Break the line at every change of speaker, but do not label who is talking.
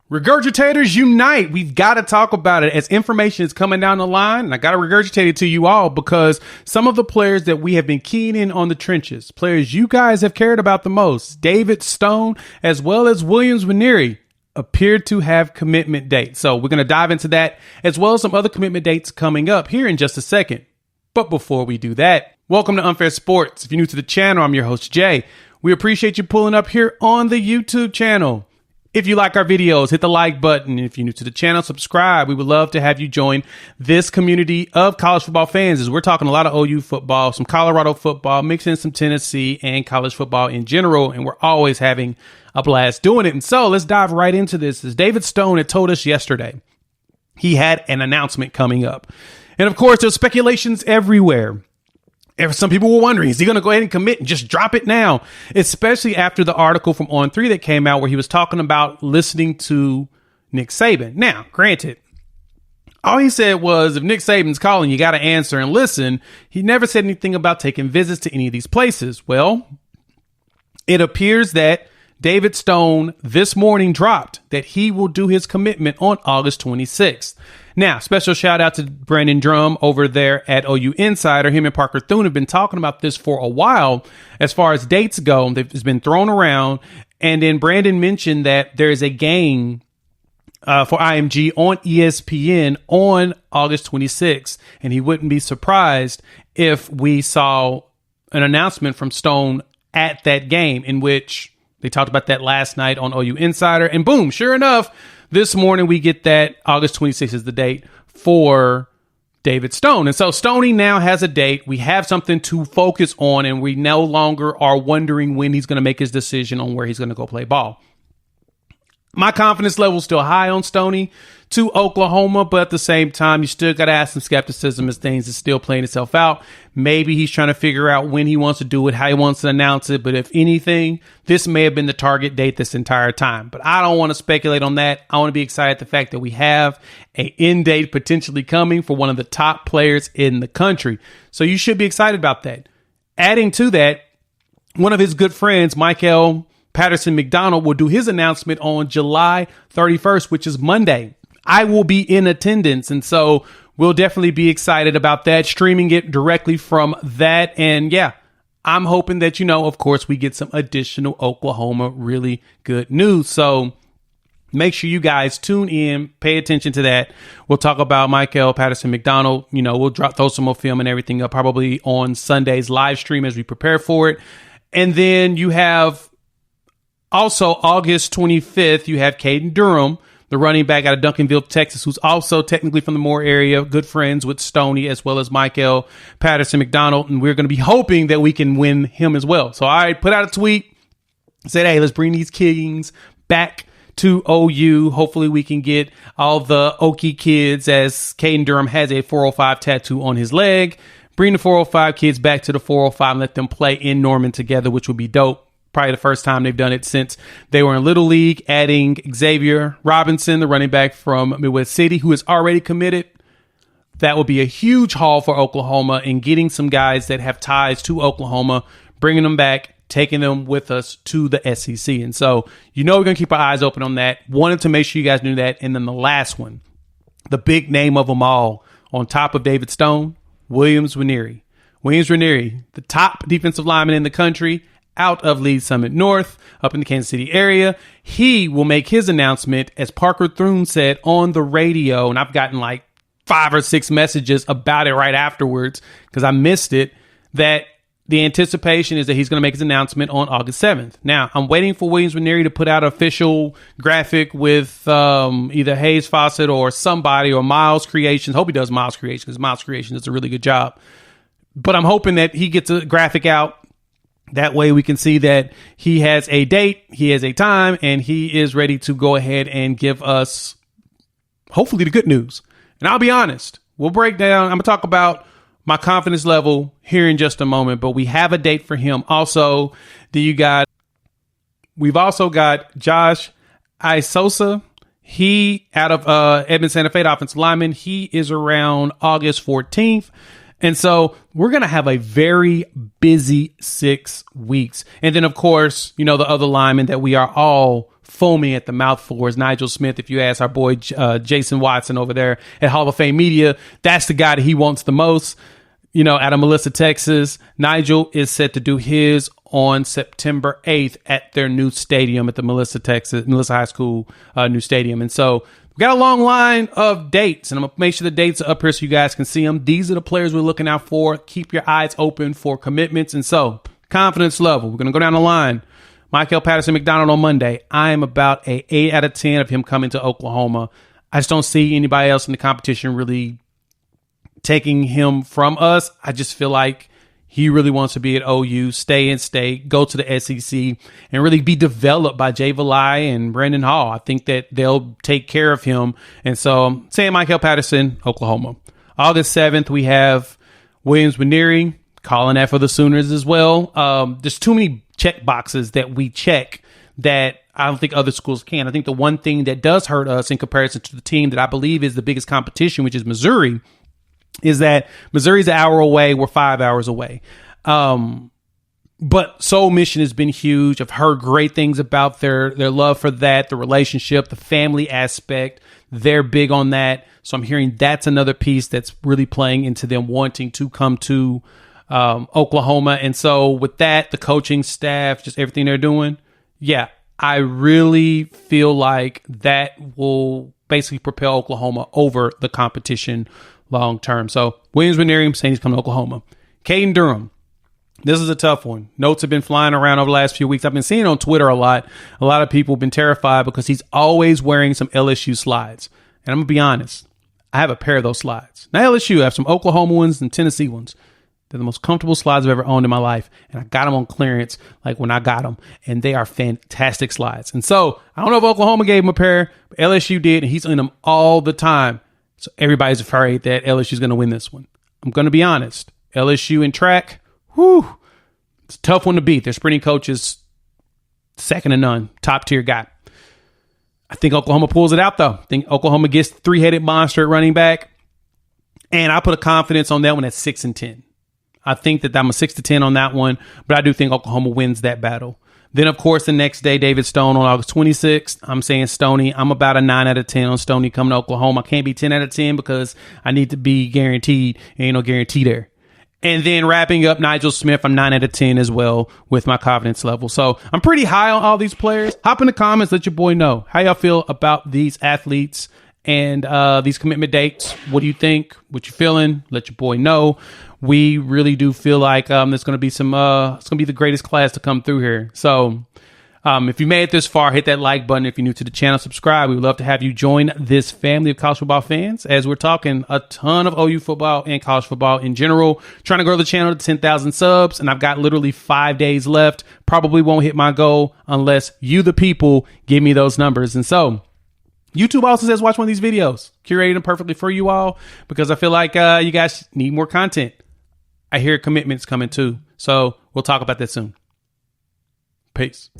Regurgitators unite. We've got to talk about it as information is coming down the line. And I got to regurgitate it to you all because some of the players that we have been keying in on the trenches, players you guys have cared about the most, David Stone, as well as Williams Nwaneri, appeared to have commitment dates. So we're going to dive into that as well as some other commitment dates coming up here in just a second. But before we do that, welcome to Unfair Sports. If you're new to the channel, I'm your host, Jay. We appreciate you pulling up here on the YouTube channel. If you like our videos, hit the like button. If you're new to the channel, subscribe. We would love to have you join this community of college football fans as we're talking a lot of OU football, some Colorado football, mixing in some Tennessee and college football in general. And we're always having a blast doing it. And so let's dive right into this. As David Stone had told us yesterday, he had an announcement coming up. And of course, there's speculations everywhere. Some people were wondering, is he going to go ahead and commit and just drop it now? Especially after the article from On3 that came out where he was talking about listening to Nick Saban. Now, granted, all he said was if Nick Saban's calling, you got to answer and listen. He never said anything about taking visits to any of these places. Well, it appears that David Stone this morning dropped that he will do his commitment on August 26th. Now, special shout out to Kaden Durham over there at OU Insider. Him and Parker Thune have been talking about this for a while. As far as dates go, it's been thrown around. And then Brandon mentioned that there is a game for IMG on ESPN on August 26th. And he wouldn't be surprised if we saw an announcement from Stone at that game, in which they talked about that last night on OU Insider. And boom, sure enough, this morning we get that August 26th is the date for David Stone. And so Stoney now has a date. We have something to focus on, and we no longer are wondering when he's going to make his decision on where he's going to go play ball. My confidence level is still high on Stoney to Oklahoma, but at the same time, you still got to ask some skepticism as things is still playing itself out. Maybe he's trying to figure out when he wants to do it, how he wants to announce it. But if anything, this may have been the target date this entire time. But I don't want to speculate on that. I want to be excited at the fact that we have an end date potentially coming for one of the top players in the country. So you should be excited about that. Adding to that, one of his good friends, Patterson McDonald, will do his announcement on July 31st, which is Monday. I will be in attendance, and so we'll definitely be excited about that, streaming it directly from that. And yeah, I'm hoping that, of course, we get some additional Oklahoma really good news. So make sure you guys tune in, pay attention to that. We'll talk about Patterson McDonald. We'll throw some more film and everything up probably on Sunday's live stream as we prepare for it. And then you have also August 25th, you have Kaden Durham, the running back out of Duncanville, Texas, who's also technically from the Moore area, good friends with Stoney as well as Patterson McDonald. And we're going to be hoping that we can win him as well. So I put out a tweet, said, hey, let's bring these Kings back to OU. Hopefully we can get all the Okie kids, as Kaden Durham has a 405 tattoo on his leg. Bring the 405 kids back to the 405 and let them play in Norman together, which would be dope. Probably the first time they've done it since they were in Little League, adding Xavier Robinson, the running back from Midwest City, who is already committed. That would be a huge haul for Oklahoma, and getting some guys that have ties to Oklahoma, bringing them back, taking them with us to the SEC. And so, we're going to keep our eyes open on that. Wanted to make sure you guys knew that. And then the last one, the big name of them all, on top of David Stone, Williams Nwaneri. Williams Nwaneri, the top defensive lineman in the country, out of Leeds Summit North, up in the Kansas City area. He will make his announcement, as Parker Thune said on the radio, and I've gotten like 5 or 6 messages about it right afterwards because I missed it, that the anticipation is that he's going to make his announcement on August 7th. Now, I'm waiting for Williams Nwaneri to put out an official graphic with either Hayes Fawcett or somebody, or Miles Creations. Hope he does Miles Creations, because Miles Creations does a really good job. But I'm hoping that he gets a graphic out. That way we can see that he has a date, he has a time, and he is ready to go ahead and give us, hopefully, the good news. And I'll be honest, we'll break down. I'm going to talk about my confidence level here in just a moment, but we have a date for him. Also, we've also got Josh Isosa. He, out of Edmond Santa Fe, offensive lineman, he is around August 14th. And so we're going to have a very busy 6 weeks. And then, of course, the other linemen that we are all foaming at the mouth for is Nigel Smith. If you ask our boy Jason Watson over there at Hall of Fame Media, that's the guy that he wants the most. You know, out of Melissa, Texas, Nigel is set to do his on September 8th at their new stadium at the Melissa High School new stadium. And so we got a long line of dates, and I'm going to make sure the dates are up here so you guys can see them. These are the players we're looking out for. Keep your eyes open for commitments. And so confidence level, we're going to go down the line. Michael Patterson, McDonald on Monday. I am about a 8 out of 10 of him coming to Oklahoma. I just don't see anybody else in the competition really taking him from us. I just feel like he really wants to be at OU, stay in state, go to the SEC, and really be developed by Jay Valai and Brandon Hall. I think that they'll take care of him. And so I'm saying Michael Patterson, Oklahoma. August 7th, we have Williams Nwaneri, calling that for the Sooners as well. There's too many check boxes that we check that I don't think other schools can. I think the one thing that does hurt us in comparison to the team that I believe is the biggest competition, which is Missouri, is that Missouri's an hour away. We're 5 hours away. But Soul Mission has been huge. I've heard great things about their love for that, the relationship, the family aspect. They're big on that. So I'm hearing that's another piece that's really playing into them wanting to come to Oklahoma. And so with that, the coaching staff, just everything they're doing, yeah, I really feel like that will basically propel Oklahoma over the competition long term. So Williams Nwaneri saying he's coming to Oklahoma. Kaden Durham. This is a tough one. Notes have been flying around over the last few weeks. I've been seeing it on Twitter a lot. A lot of people have been terrified because he's always wearing some LSU slides. And I'm going to be honest. I have a pair of those slides. Now LSU, I have some Oklahoma ones and Tennessee ones. They're the most comfortable slides I've ever owned in my life. And I got them on clearance like when I got them. And they are fantastic slides. And so I don't know if Oklahoma gave him a pair, but LSU did. And he's in them all the time. So everybody's afraid that LSU is going to win this one. I'm going to be honest. LSU in track, whew, it's a tough one to beat. Their sprinting coach is second to none, top tier guy. I think Oklahoma pulls it out, though. I think Oklahoma gets the three-headed monster at running back. And I put a confidence on that one at 6-10. I think that I'm a 6-10 on that one, but I do think Oklahoma wins that battle. Then, of course, the next day, David Stone on August 26th. I'm saying Stoney. I'm about a 9 out of 10 on Stoney coming to Oklahoma. I can't be 10 out of 10 because I need to be guaranteed. Ain't no guarantee there. And then wrapping up Nigel Smith, I'm 9 out of 10 as well with my confidence level. So I'm pretty high on all these players. Hop in the comments, let your boy know how y'all feel about these athletes and these commitment dates. What do you think? What you feeling? Let your boy know. We really do feel like there's going to be some, it's going to be the greatest class to come through here. So if you made it this far, hit that like button. If you're new to the channel, subscribe. We would love to have you join this family of college football fans as we're talking a ton of OU football and college football in general. Trying to grow the channel to 10,000 subs, and I've got literally 5 days left. Probably won't hit my goal unless you, the people, give me those numbers. And so YouTube also says watch one of these videos. Curated them perfectly for you all because I feel like you guys need more content. I hear commitments coming too. So we'll talk about that soon. Peace.